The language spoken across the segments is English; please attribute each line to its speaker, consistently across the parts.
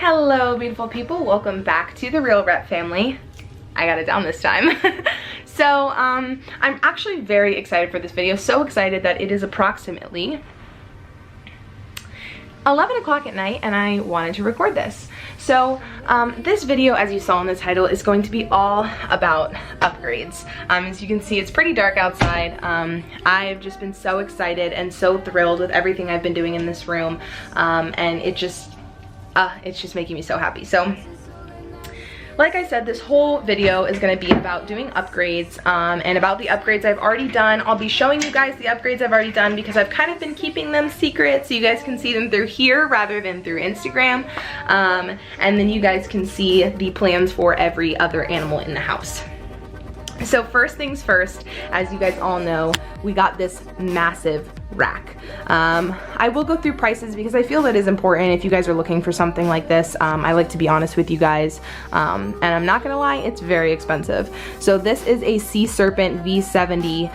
Speaker 1: Hello beautiful people, welcome back to the Real Rep family. I got it down this time. So I'm actually very excited for this video, so excited that it is approximately 11 o'clock at night and I wanted to record this. So this video, as you saw in the title, is going to be all about upgrades. As you can see, it's pretty dark outside. I've just been so excited and so thrilled with everything I've been doing in this room, and it's just making me so happy. So like I said, this whole video is going to be about doing upgrades, and about the upgrades I've already done. I'll be showing you guys the upgrades I've already done because I've kind of been keeping them secret so you guys can see them through here rather than through Instagram, and then you guys can see the plans for every other animal in the house. So first things first, as you guys all know, we got this massive rack. I will go through prices because I feel that is important if you guys are looking for something like this. I like to be honest with you guys, and I'm not gonna lie, it's very expensive. So this is a Sea Serpent V70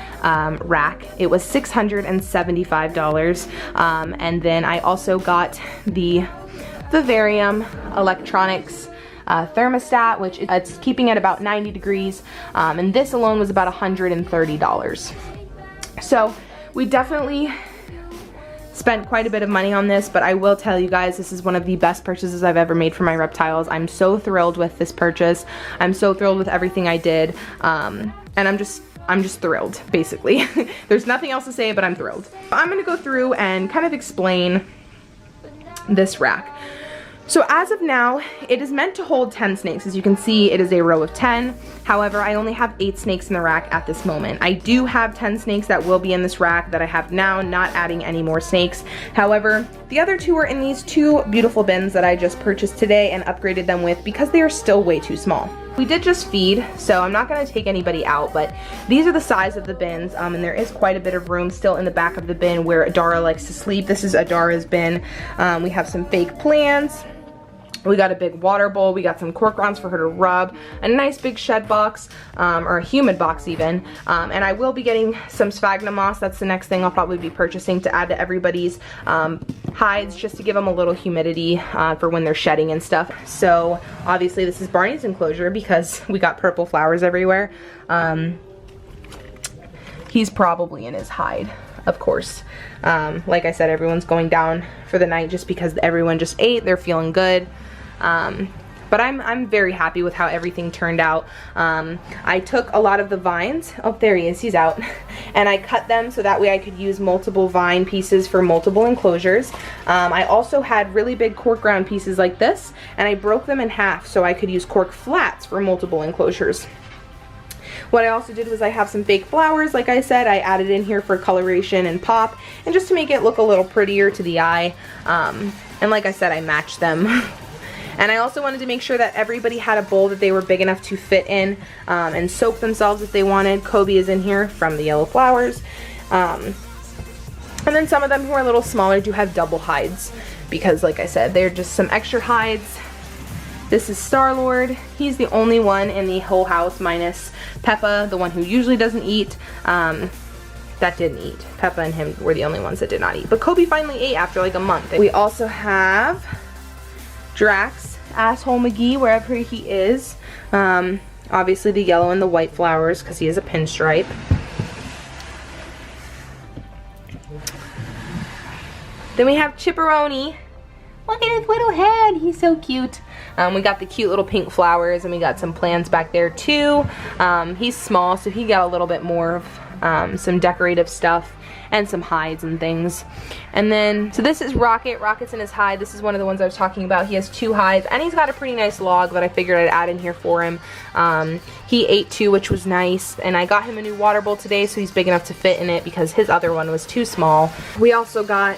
Speaker 1: rack. It was $675, and then I also got the Vivarium Electronics thermostat, which it's keeping at about 90 degrees, and this alone was about $130. So we definitely spent quite a bit of money on this, but I will tell you guys, this is one of the best purchases I've ever made for my reptiles. I'm so thrilled with this purchase. I'm so thrilled with everything I did, and I'm just thrilled, basically. There's nothing else to say, but I'm thrilled. I'm gonna go through and kind of explain this rack. So as of now, it is meant to hold 10 snakes. As you can see, it is a row of 10. However, I only have 8 snakes in the rack at this moment. I do have 10 snakes that will be in this rack that I have now, not adding any more snakes. However, the other 2 are in these 2 beautiful bins that I just purchased today and upgraded them with because they are still way too small. We did just feed, so I'm not gonna take anybody out, but these are the size of the bins, and there is quite a bit of room still in the back of the bin where Adara likes to sleep. This is Adara's bin. We have some fake plants. We got a big water bowl, we got some cork rounds for her to rub, a nice big shed box, or a humid box even, and I will be getting some sphagnum moss. That's the next thing I'll probably be purchasing to add to everybody's hides, just to give them a little humidity for when they're shedding and stuff. So obviously this is Barney's enclosure because we got purple flowers everywhere. He's probably in his hide, of course. Like I said, everyone's going down for the night just because everyone just ate, they're feeling good. But I'm very happy with how everything turned out. I took a lot of the vines, oh there he is, he's out, and I cut them so that way I could use multiple vine pieces for multiple enclosures. I also had really big cork round pieces like this, and I broke them in half so I could use cork flats for multiple enclosures. What I also did was I have some fake flowers, like I said, I added in here for coloration and pop, and just to make it look a little prettier to the eye. And like I said, I matched them. And I also wanted to make sure that everybody had a bowl that they were big enough to fit in, and soak themselves if they wanted. Kobe is in here from the yellow flowers. And then some of them who are a little smaller do have double hides because, like I said, they're just some extra hides. This is Star-Lord. He's the only one in the whole house minus Peppa, the one who usually doesn't eat, that didn't eat. Peppa and him were the only ones that did not eat. But Kobe finally ate after like a month. We also have Drax, Asshole McGee, wherever he is. Obviously the yellow and the white flowers because he is a pinstripe. Then we have Chipperoni. Look at his little head, he's so cute. We got the cute little pink flowers, and we got some plants back there too. He's small, so he got a little bit more of some decorative stuff and some hides and things. And then, so this is Rocket. Rocket's in his hide. This is one of the ones I was talking about. He has 2 hides, and he's got a pretty nice log that I figured I'd add in here for him. He ate 2, which was nice, and I got him a new water bowl today, so he's big enough to fit in it because his other one was too small. We also got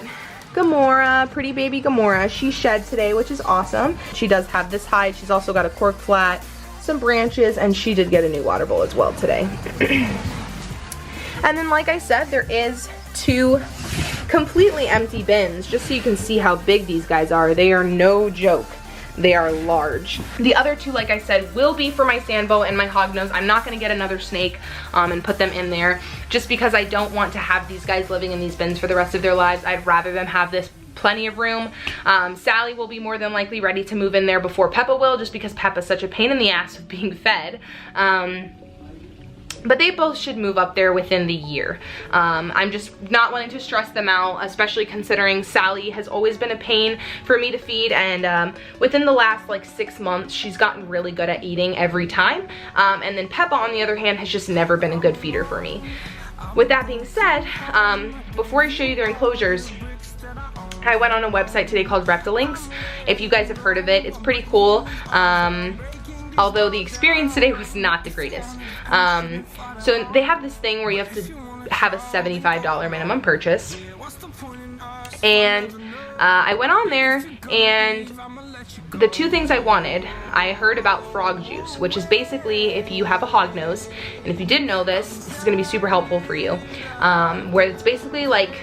Speaker 1: Gamora, pretty baby Gamora. She shed today, which is awesome. She does have this hide. She's also got a cork flat, some branches, and she did get a new water bowl as well today. And then, like I said, there is 2 completely empty bins, just so you can see how big these guys are. They are no joke. They are large. The other 2, like I said, will be for my Sandbo and my Hognose. I'm not gonna get another snake and put them in there just because I don't want to have these guys living in these bins for the rest of their lives. I'd rather them have this plenty of room. Sally will be more than likely ready to move in there before Peppa will, just because Peppa's such a pain in the ass with being fed. But they both should move up there within the year. I'm just not wanting to stress them out, especially considering Sally has always been a pain for me to feed, and within the last like 6 months, she's gotten really good at eating every time. And then Peppa, on the other hand, has just never been a good feeder for me. With that being said, before I show you their enclosures, I went on a website today called Reptilinks. If you guys have heard of it, it's pretty cool. Although the experience today was not the greatest. So they have this thing where you have to have a $75 minimum purchase. And I went on there, and the 2 things I wanted, I heard about frog juice, which is basically if you have a hog nose, and if you didn't know this is gonna be super helpful for you, where it's basically like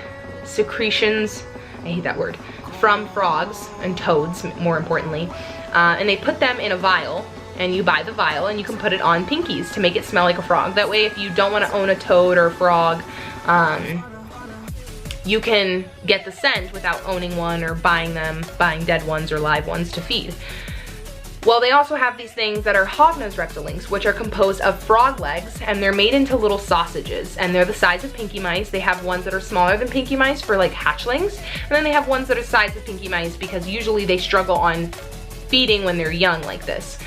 Speaker 1: secretions, I hate that word, from frogs and toads, more importantly, and they put them in a vial, and you buy the vial and you can put it on pinkies to make it smell like a frog. That way, if you don't want to own a toad or a frog, you can get the scent without owning one or buying dead ones or live ones to feed. Well, they also have these things that are hognose Reptilinks, which are composed of frog legs, and they're made into little sausages, and they're the size of pinky mice. They have ones that are smaller than pinky mice for like hatchlings, and then they have ones that are the size of pinky mice because usually they struggle on feeding when they're young like this.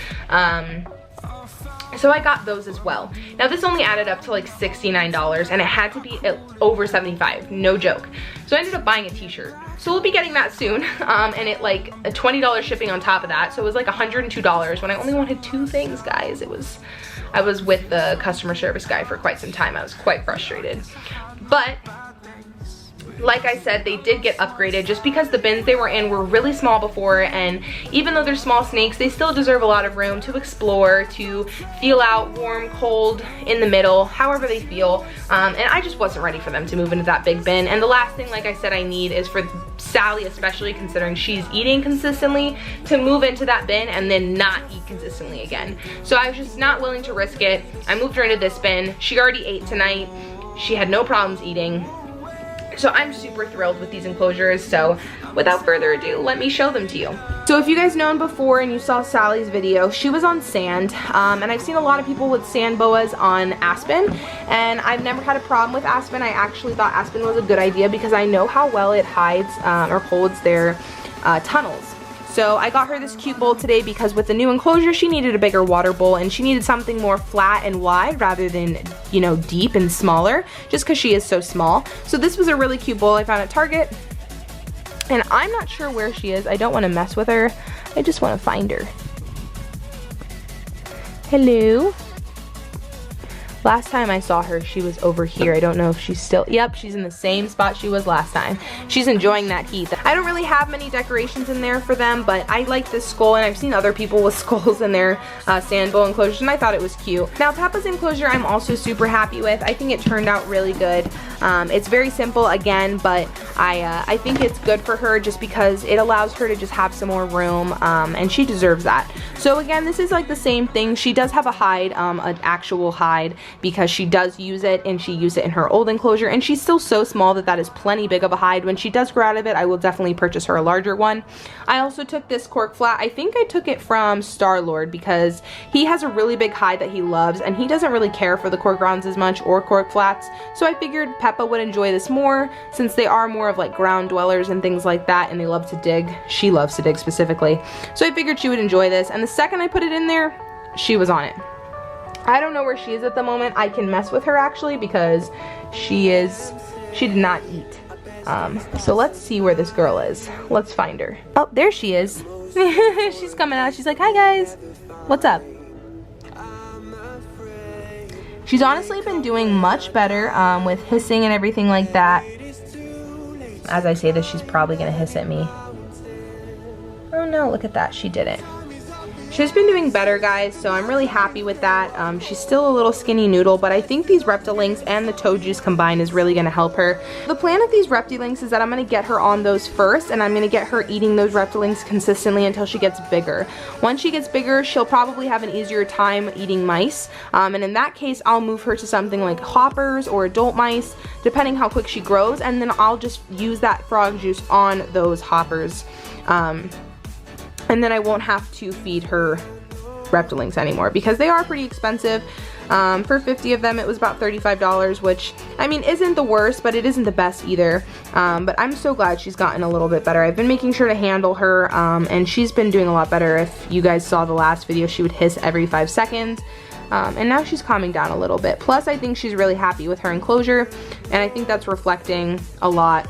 Speaker 1: So I got those as well. Now this only added up to like $69, and it had to be over $75, no joke. So I ended up buying a t-shirt. So we'll be getting that soon, and it like a $20 shipping on top of that, so it was like $102 when I only wanted 2 things, guys. I was with the customer service guy for quite some time. I was quite frustrated. But like I said, they did get upgraded just because the bins they were in were really small before, and even though they're small snakes, they still deserve a lot of room to explore, to feel out warm, cold, in the middle, however they feel. And I just wasn't ready for them to move into that big bin. And the last thing, like I said, I need is for Sally, especially considering she's eating consistently, to move into that bin and then not eat consistently again. So I was just not willing to risk it. I moved her into this bin. She already ate tonight. She had no problems eating. So I'm super thrilled with these enclosures, so without further ado, let me show them to you. So if you guys known before and you saw Sally's video, she was on sand, and I've seen a lot of people with sand boas on Aspen, and I've never had a problem with Aspen. I actually thought Aspen was a good idea because I know how well it hides or holds their tunnels. So I got her this cute bowl today because with the new enclosure, she needed a bigger water bowl, and she needed something more flat and wide rather than, you know, deep and smaller, just because she is so small. So this was a really cute bowl I found at Target, and I'm not sure where she is. I don't want to mess with her. I just want to find her. Hello. Last time I saw her, she was over here. I don't know if she's still, yep, she's in the same spot she was last time. She's enjoying that heat. I don't really have many decorations in there for them, but I like this skull, and I've seen other people with skulls in their sand bowl enclosures, and I thought it was cute. Now, Peppa's enclosure I'm also super happy with. I think it turned out really good. It's very simple again, but I think it's good for her just because it allows her to just have some more room, and she deserves that. So again, this is like the same thing. She does have a hide, an actual hide, because she does use it, and she used it in her old enclosure, and she's still so small that that is plenty big of a hide. When she does grow out of it, I will definitely purchase her a larger one. I also took this cork flat. I think I took it from Star-Lord because he has a really big hide that he loves, and he doesn't really care for the cork rounds as much or cork flats, so I figured Peppa would enjoy this more since they are more of like ground dwellers and things like that, and they love to dig. She loves to dig specifically, so I figured she would enjoy this, and the second I put it in there, she was on it. I don't know where she is at the moment. I can mess with her actually because she did not eat. So let's see where this girl is. Let's find her. Oh, there she is. She's coming out. She's like, hi guys. What's up? She's honestly been doing much better with hissing and everything like that. As I say this, she's probably gonna hiss at me. Oh no, look at that. She did it. She's been doing better, guys, so I'm really happy with that. She's still a little skinny noodle, but I think these Reptilinks and the toe juice combined is really gonna help her. The plan of these Reptilinks is that I'm gonna get her on those first, and I'm gonna get her eating those Reptilinks consistently until she gets bigger. Once she gets bigger, she'll probably have an easier time eating mice, and in that case, I'll move her to something like hoppers or adult mice, depending how quick she grows, and then I'll just use that frog juice on those hoppers. And then I won't have to feed her Reptilinks anymore because they are pretty expensive. For 50 of them, it was about $35, which, I mean, isn't the worst, but it isn't the best either. But I'm so glad she's gotten a little bit better. I've been making sure to handle her, and she's been doing a lot better. If you guys saw the last video, she would hiss every 5 seconds. And now she's calming down a little bit. Plus, I think she's really happy with her enclosure, and I think that's reflecting a lot.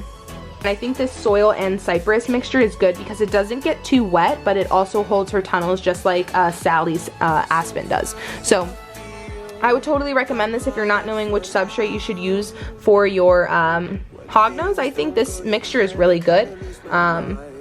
Speaker 1: And I think this soil and cypress mixture is good because it doesn't get too wet, but it also holds her tunnels just like Sally's Aspen does. So I would totally recommend this if you're not knowing which substrate you should use for your hognose. I think this mixture is really good.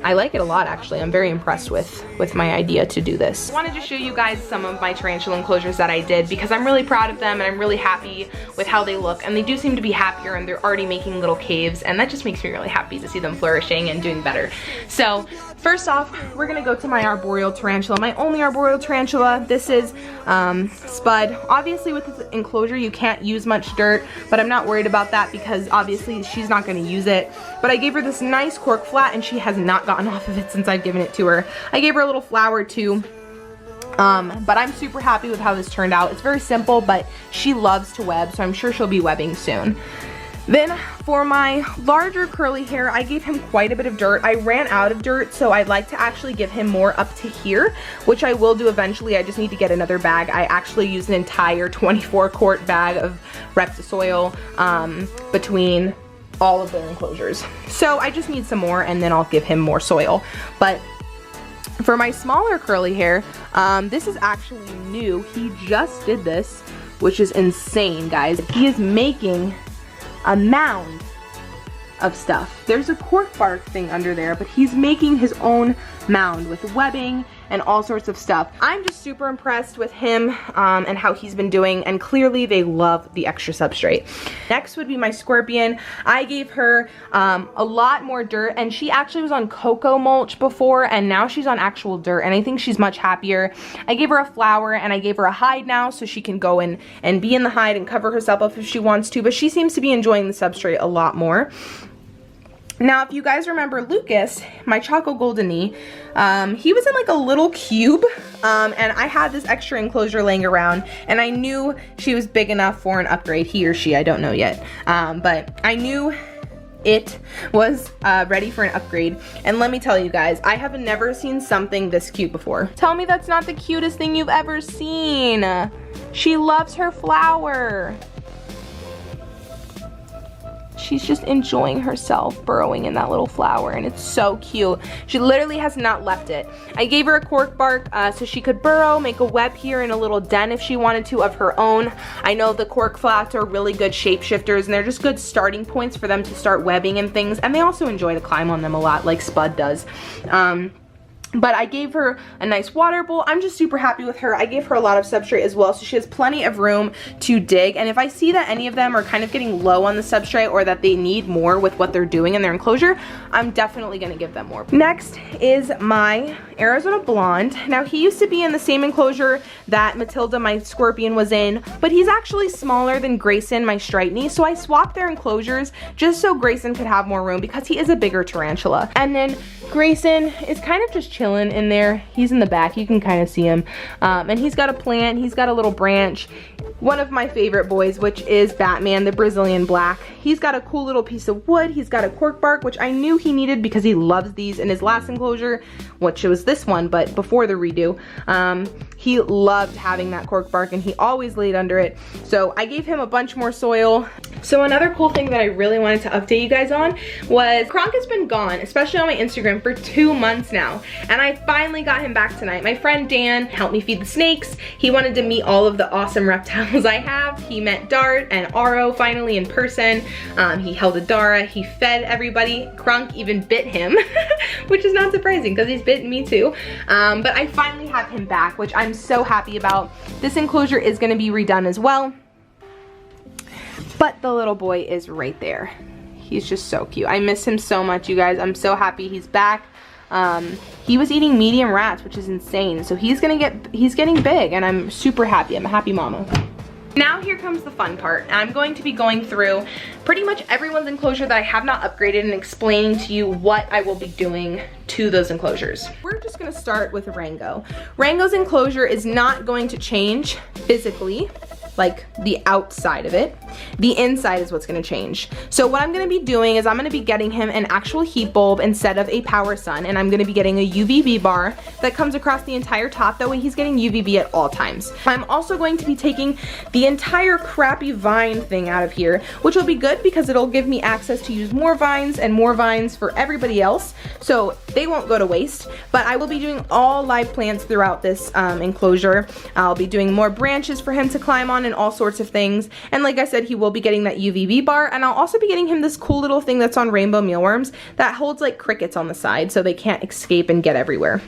Speaker 1: I like it a lot, actually. I'm very impressed with my idea to do this. I wanted to show you guys some of my tarantula enclosures that I did because I'm really proud of them and I'm really happy with how they look, and they do seem to be happier and they're already making little caves, and that just makes me really happy to see them flourishing and doing better. So first off, we're gonna go to my arboreal tarantula, my only arboreal tarantula. This is Spud. Obviously with this enclosure you can't use much dirt, but I'm not worried about that because obviously she's not gonna use it. But I gave her this nice cork flat and she has not gotten off of it since I've given it to her. I gave her a little flower too. But I'm super happy with how this turned out. It's very simple, but she loves to web, so I'm sure she'll be webbing soon. Then for my larger curly hair, I gave him quite a bit of dirt. I ran out of dirt, so I'd like to actually give him more up to here, which I will do eventually. I just need to get another bag. I actually used an entire 24-quart bag of Reptisoil between all of their enclosures. So I just need some more, and then I'll give him more soil. But for my smaller curly hair, this is actually new. He just did this, which is insane, guys. He is making a mound of stuff. There's a cork bark thing under there, but he's making his own mound with webbing and all sorts of stuff. I'm just super impressed with him and how he's been doing, and clearly they love the extra substrate. Next would be my scorpion. I gave her a lot more dirt, and she actually was on cocoa mulch before, and now she's on actual dirt, and I think she's much happier. I gave her a flower, and I gave her a hide now, so she can go in and be in the hide and cover herself up if she wants to, but she seems to be enjoying the substrate a lot more. Now, if you guys remember Lucas, my Choco Golden Knee, he was in like a little cube, and I had this extra enclosure laying around, and I knew she was big enough for an upgrade. He or she, I don't know yet, but I knew it was ready for an upgrade. And let me tell you guys, I have never seen something this cute before. Tell me that's not the cutest thing you've ever seen. She loves her flower. She's just enjoying herself burrowing in that little flower, and it's so cute. She literally has not left it. I gave her a cork bark so she could burrow, make a web here in a little den if she wanted to of her own. I know the cork flats are really good shapeshifters, and they're just good starting points for them to start webbing and things, and they also enjoy to climb on them a lot like Spud does. But I gave her a nice water bowl. I'm just super happy with her. I gave her a lot of substrate as well, so she has plenty of room to dig. And if I see that any of them are kind of getting low on the substrate or that they need more with what they're doing in their enclosure, I'm definitely gonna give them more. Next is my Arizona Blonde. Now, he used to be in the same enclosure that Matilda, my scorpion, was in, but he's actually smaller than Grayson, my striped knee, so I swapped their enclosures just so Grayson could have more room because he is a bigger tarantula. And then Grayson is kind of just chilling in there. He's in the back, you can kind of see him. And he's got a plant, he's got a little branch. One of my favorite boys, which is Batman, the Brazilian Black. He's got a cool little piece of wood. He's got a cork bark, which I knew he needed because he loves these in his last enclosure, which was this one, but before the redo. He loved having that cork bark and he always laid under it. So I gave him a bunch more soil. So another cool thing that I really wanted to update you guys on was Croc has been gone, especially on my Instagram, for 2 months now. And I finally got him back tonight. My friend Dan helped me feed the snakes. He wanted to meet all of the awesome reptiles I have. He met Dart and Aro finally in person. He held Adara, he fed everybody. Croc even bit him, which is not surprising because he's bitten me too. But I finally have him back, which I'm so happy about. This enclosure is gonna be redone as well. But the little boy is right there. He's just so cute. I miss him so much, you guys. I'm so happy he's back. He was eating medium rats, which is insane. So he's getting big, and I'm super happy. I'm a happy mama. Now here comes the fun part. I'm going to be going through pretty much everyone's enclosure that I have not upgraded and explaining to you what I will be doing to those enclosures. We're just gonna start with Rango. Rango's enclosure is not going to change physically, like the outside of it. The inside is what's gonna change. So what I'm gonna be doing is I'm gonna be getting him an actual heat bulb instead of a power sun, and I'm gonna be getting a UVB bar that comes across the entire top. That way he's getting UVB at all times. I'm also going to be taking the entire crappy vine thing out of here, which will be good because it'll give me access to use more vines and more vines for everybody else, so they won't go to waste. But I will be doing all live plants throughout this enclosure. I'll be doing more branches for him to climb on and all sorts of things. And like I said, he will be getting that UVB bar, and I'll also be getting him this cool little thing that's on rainbow mealworms that holds like crickets on the side so they can't escape and get everywhere.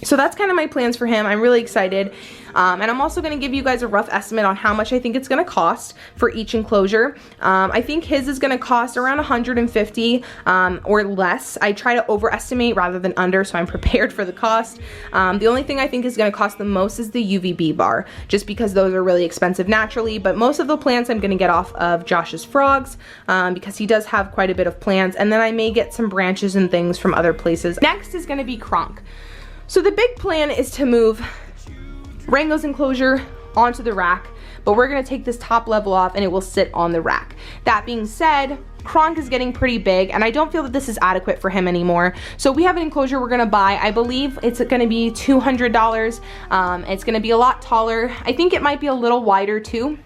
Speaker 1: So that's kind of my plans for him. I'm really excited. And I'm also going to give you guys a rough estimate on how much I think it's going to cost for each enclosure. I think his is going to cost around $150 or less. I try to overestimate rather than under, so I'm prepared for the cost. The only thing I think is going to cost the most is the UVB bar, just because those are really expensive naturally. But most of the plants I'm going to get off of Josh's frogs, because he does have quite a bit of plants. And then I may get some branches and things from other places. Next is going to be Croc. So the big plan is to move Rango's enclosure onto the rack, but we're gonna take this top level off and it will sit on the rack. That being said, Croc is getting pretty big and I don't feel that this is adequate for him anymore. So we have an enclosure we're gonna buy. I believe it's gonna be $200. It's gonna be a lot taller. I think it might be a little wider too.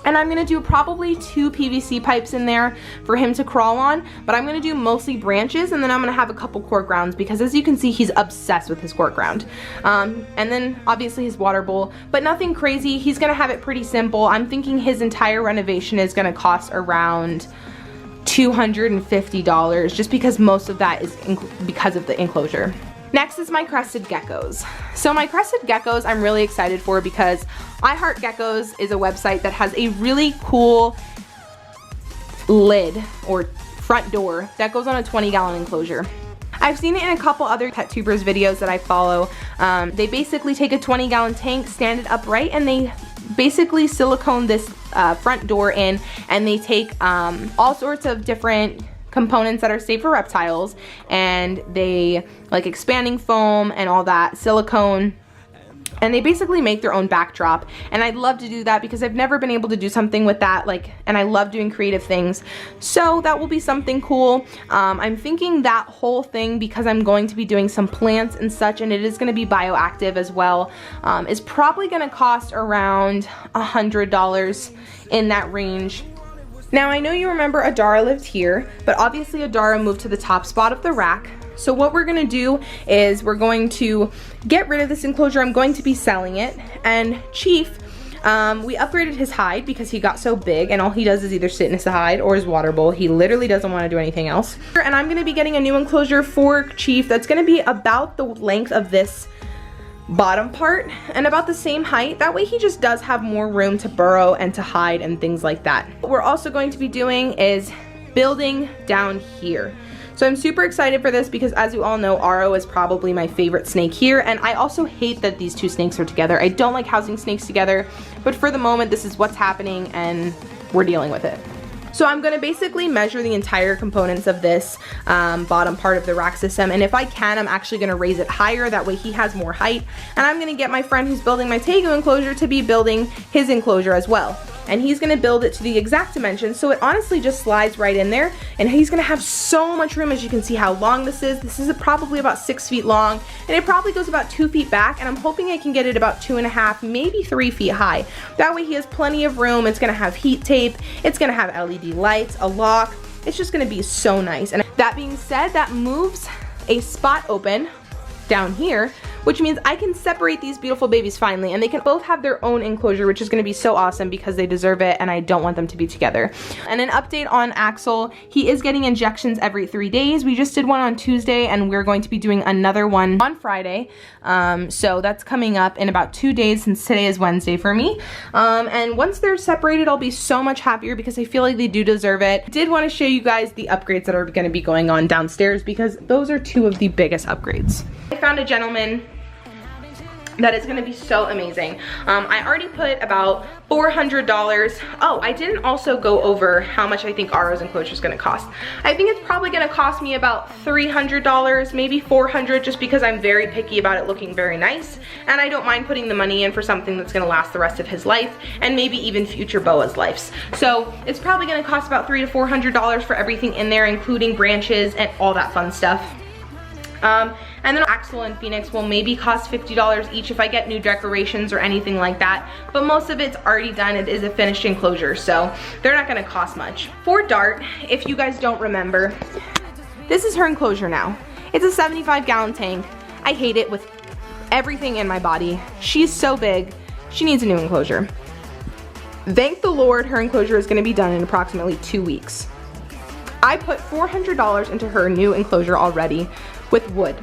Speaker 1: And I'm gonna do probably 2 PVC pipes in there for him to crawl on, but I'm gonna do mostly branches, and then I'm gonna have a couple court grounds because as you can see, he's obsessed with his court ground. And then obviously his water bowl, but nothing crazy. He's gonna have it pretty simple. I'm thinking his entire renovation is gonna cost around $250, just because most of that is because of the enclosure. Next is my crested geckos. So my crested geckos I'm really excited for because I Heart Geckos is a website that has a really cool lid or front door that goes on a 20-gallon enclosure. I've seen it in a couple other pet tubers videos that I follow. They basically take a 20-gallon tank, stand it upright, and they basically silicone this front door in, and they take all sorts of different components that are safe for reptiles, and they like expanding foam and all that, silicone, and they basically make their own backdrop. And I'd love to do that because I've never been able to do something with that, and I love doing creative things, so that will be something cool. I'm thinking that whole thing, because I'm going to be doing some plants and such, and it is going to be bioactive as well, is probably going to cost around $100, in that range. Now I know you remember Adara lived here, but obviously Adara moved to the top spot of the rack. So what we're gonna do is we're going to get rid of this enclosure. I'm going to be selling it. And Chief, we upgraded his hide because he got so big and all he does is either sit in his hide or his water bowl. He literally doesn't want to do anything else. And I'm gonna be getting a new enclosure for Chief that's gonna be about the length of this bottom part and about the same height. That way he just does have more room to burrow and to hide and things like that. What we're also going to be doing is building down here. So I'm super excited for this because, as you all know, Aro is probably my favorite snake here, and I also hate that these two snakes are together. I don't like housing snakes together, but for the moment this is what's happening and we're dealing with it. So I'm going to basically measure the entire components of this bottom part of the rack system, and if I can, I'm actually going to raise it higher. That way he has more height, and I'm going to get my friend who's building my Tegu enclosure to be building his enclosure as well. and he's gonna build it to the exact dimensions, so it honestly just slides right in there, and he's gonna have so much room. As you can see how long this is. This is probably about 6 feet long, and it probably goes about 2 feet back, and I'm hoping I can get it about 2.5, maybe 3 feet high. That way he has plenty of room. It's gonna have heat tape, it's gonna have LED lights, a lock. It's just gonna be so nice. And that being said, that moves a spot open down here, which means I can separate these beautiful babies finally, and they can both have their own enclosure, which is gonna be so awesome because they deserve it, and I don't want them to be together. And an update on Axel, he is getting injections every 3 days. We just did one on Tuesday, and we're going to be doing another one on Friday. So that's coming up in about 2 days, since today is Wednesday for me. And once they're separated, I'll be so much happier because I feel like they do deserve it. I did want to show you guys the upgrades that are gonna be going on downstairs because those are 2 of the biggest upgrades. I found a gentleman that is gonna be so amazing. I already put about $400. Oh, I didn't also go over how much I think Aro's enclosure is gonna cost. I think it's probably gonna cost me about $300, maybe $400, just because I'm very picky about it looking very nice, and I don't mind putting the money in for something that's gonna last the rest of his life, and maybe even future Boa's lives. So it's probably gonna cost about $300 to $400 for everything in there, including branches and all that fun stuff. And then Axel and Phoenix will maybe cost $50 each if I get new decorations or anything like that, but most of it's already done. It is a finished enclosure, so they're not gonna cost much. For Dart, if you guys don't remember, this is her enclosure now. It's a 75-gallon tank. I hate it with everything in my body. She's so big, she needs a new enclosure. Thank the Lord, her enclosure is gonna be done in approximately 2 weeks. I put $400 into her new enclosure already with wood.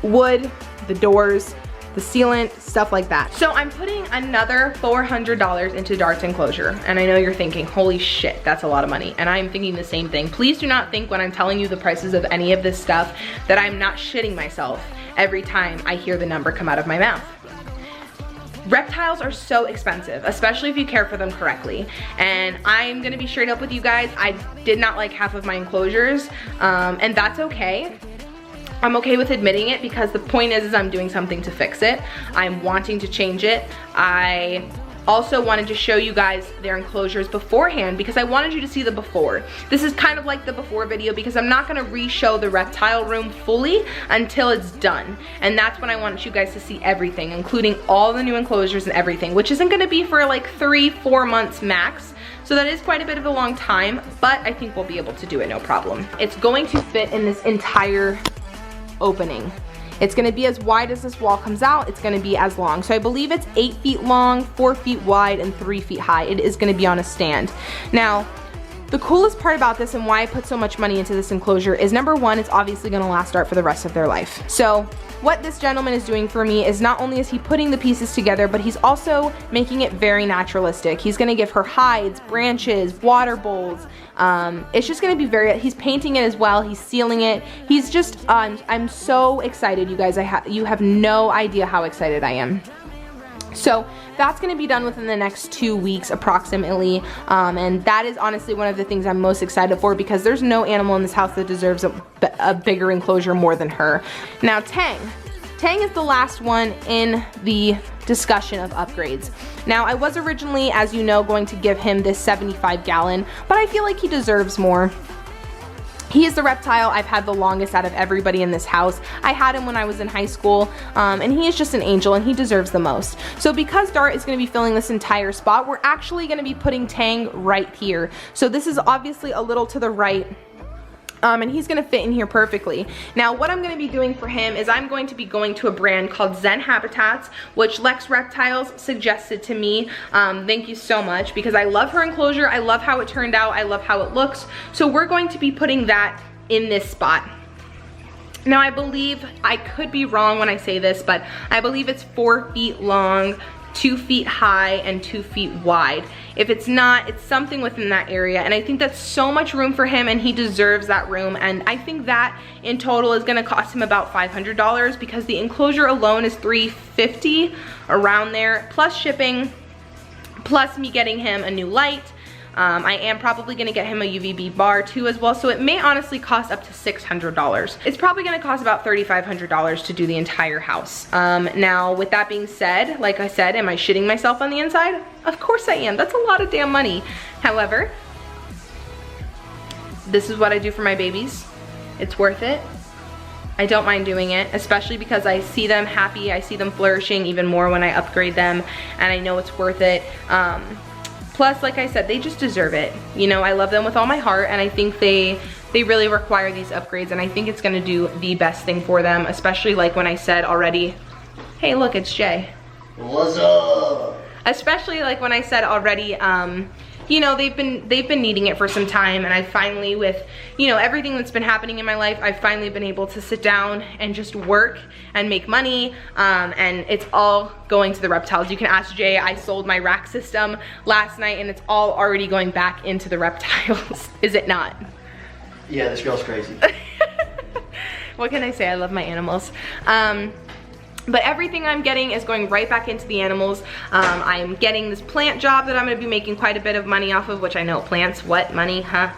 Speaker 1: Wood, the doors, the sealant, stuff like that. So I'm putting another $400 into Dart's enclosure, and I know you're thinking, holy shit, that's a lot of money, and I'm thinking the same thing. Please do not think when I'm telling you the prices of any of this stuff that I'm not shitting myself every time I hear the number come out of my mouth. Reptiles are so expensive, especially if you care for them correctly. And I'm gonna be straight up with you guys, I did not like half of my enclosures, and that's okay. I'm okay with admitting it because the point is I'm doing something to fix it. I'm wanting to change it. I also wanted to show you guys their enclosures beforehand because I wanted you to see the before. This is kind of like the before video because I'm not gonna re-show the reptile room fully until it's done. And that's when I want you guys to see everything, including all the new enclosures and everything, which isn't gonna be for like 3-4 months max. So that is quite a bit of a long time, but I think we'll be able to do it, no problem. It's going to fit in this entire opening. It's gonna be as wide as this wall comes out, it's gonna be as long. So I believe it's 8 feet long, 4 feet wide, and 3 feet high. It is gonna be on a stand. Now, the coolest part about this and why I put so much money into this enclosure is number one, it's obviously gonna last Dart for the rest of their life. So what this gentleman is doing for me is not only is he putting the pieces together, but he's also making it very naturalistic. He's gonna give her hides, branches, water bowls. It's just gonna be he's painting it as well, he's sealing it. He's just, I'm so excited, you guys. You have no idea how excited I am. So that's gonna be done within the next 2 weeks approximately, and that is honestly one of the things I'm most excited for because there's no animal in this house that deserves a bigger enclosure more than her. Now Tang is the last one in the discussion of upgrades. Now I was originally, as you know, going to give him this 75-gallon, but I feel like he deserves more. He is the reptile I've had the longest out of everybody in this house. I had him when I was in high school, and he is just an angel and he deserves the most. So because Dart is gonna be filling this entire spot, we're actually gonna be putting Tang right here. So this is obviously a little to the right, and he's gonna fit in here perfectly. Now what I'm gonna be doing for him is I'm going to be going to a brand called Zen Habitats, which Lex Reptiles suggested to me. Thank you so much, because I love her enclosure, I love how it turned out, I love how it looks. So we're going to be putting that in this spot. Now I believe, I could be wrong when I say this, but I believe it's 4 feet long, 2 feet high, and 2 feet wide. If it's not, it's something within that area, and I think that's so much room for him, and he deserves that room. And I think that in total is gonna cost him about $500 because the enclosure alone is $350, around there, plus shipping, plus me getting him a new light, I am probably gonna get him a UVB bar too as well, so it may honestly cost up to $600. It's probably gonna cost about $3,500 to do the entire house. Now, with that being said, like I said, am I shitting myself on the inside? Of course I am. That's a lot of damn money. However, this is what I do for my babies. It's worth it. I don't mind doing it, especially because I see them happy, I see them flourishing even more when I upgrade them, and I know it's worth it. Plus, like I said, they just deserve it. You know, I love them with all my heart, and I think they really require these upgrades, and I think it's gonna do the best thing for them, especially like when I said already, hey look, it's Jay.
Speaker 2: What's up?
Speaker 1: Especially like when I said already, you know, they've been needing it for some time, and I finally, with, you know, everything that's been happening in my life, I've finally been able to sit down and just work and make money, and it's all going to the reptiles. You can ask Jay, I sold my rack system last night, and it's all already going back into the reptiles. Is it not?
Speaker 2: Yeah, this girl's crazy.
Speaker 1: What can I say? I love my animals. But everything I'm getting is going right back into the animals. I'm getting this plant job that I'm gonna be making quite a bit of money off of, which I know plants, what, money, huh?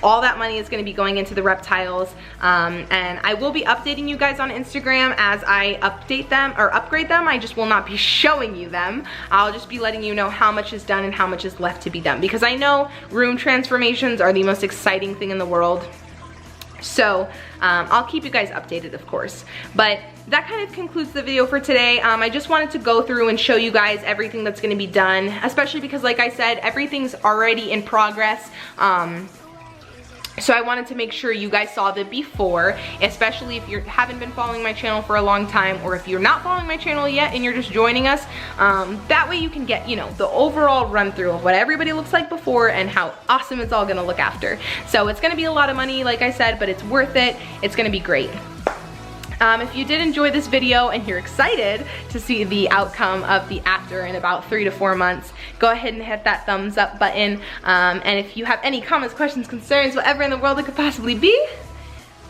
Speaker 1: All that money is gonna be going into the reptiles. And I will be updating you guys on Instagram as I update them or upgrade them. I just will not be showing you them. I'll just be letting you know how much is done and how much is left to be done, because I know room transformations are the most exciting thing in the world. So I'll keep you guys updated, of course. But that kind of concludes the video for today. I just wanted to go through and show you guys everything that's gonna be done, especially because, like I said, everything's already in progress. So I wanted to make sure you guys saw the before, especially if you haven't been following my channel for a long time, or if you're not following my channel yet and you're just joining us. That way you can get, you know, the overall run through of what everybody looks like before and how awesome it's all gonna look after. So it's gonna be a lot of money, like I said, but it's worth it. It's gonna be great. If you did enjoy this video and you're excited to see the outcome of the after in about 3 to 4 months, go ahead and hit that thumbs up button. And if you have any comments, questions, concerns, whatever in the world it could possibly be,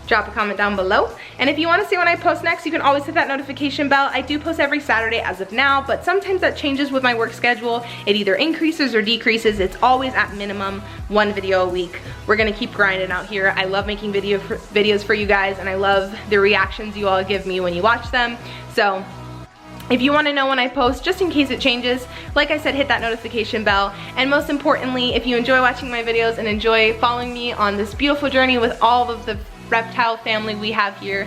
Speaker 1: drop a comment down below. And if you want to see when I post next, you can always hit that notification bell. I do post every Saturday as of now, but sometimes that changes with my work schedule. It either increases or decreases. It's always at minimum 1 video a week. We're gonna keep grinding out here. I love making videos for you guys, and I love the reactions you all give me when you watch them. So if you want to know when I post, just in case it changes, like I said, hit that notification bell. And most importantly, if you enjoy watching my videos and enjoy following me on this beautiful journey with all of the reptile family we have here,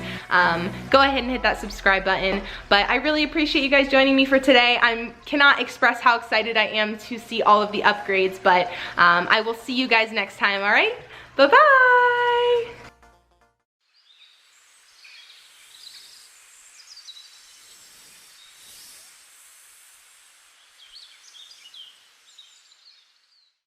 Speaker 1: go ahead and hit that subscribe button. But I really appreciate you guys joining me for today. I cannot express how excited I am to see all of the upgrades, but I will see you guys next time, all right? Bye-bye!